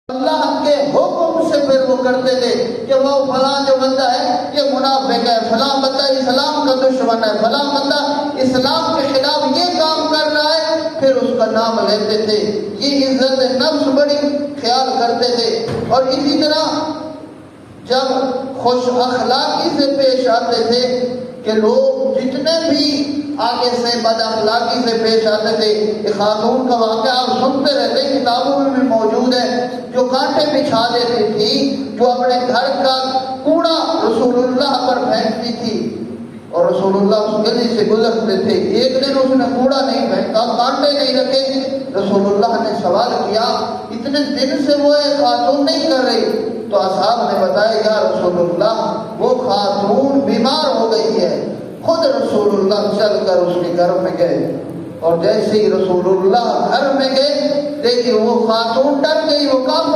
اللہ کے حکم سے پھر وہ کرتے تھے کہ وہ فلاں جو بندہ ہے یہ منافق ہے، فلاں بندہ اسلام کا دشمن ہے، فلاں بندہ اسلام کے خلاف یہ کام کر رہا ہے، پھر اس کا نام لیتے تھے۔ یہ عزت نفس بڑی خیال کرتے تھے۔ اور اسی طرح جب خوش اخلاقی سے پیش آتے تھے کہ لوگ جتنے بھی آگے سے بد اخلاقی سے پیش آتے تھے، ایک خاتون کا واقعہ آپ سنتے رہتے، کتابوں میں بھی موجود ہے، جو کانٹے بچھا دیتی تھی، جو اپنے گھر کا کوڑا رسول اللہ پر پھینکتی تھی، اور رسول اللہ اس گلی سے گزرتے تھے۔ ایک دن اس نے کوڑا نہیں پھینکا، کانٹے نہیں رکھے، رسول اللہ نے سوال کیا اتنے دن سے وہ ایک خاتون نہیں کر رہی، تو اصحاب نے بتایا یا رسول اللہ وہ خاتون بیمار ہو گئی ہے۔ خود رسول اللہ چل کر اس کے گھر میں گئے، اور جیسے ہی رسول اللہ گھر میں گئے دیکھیے وہ خاتون ڈر گئی، وہ کام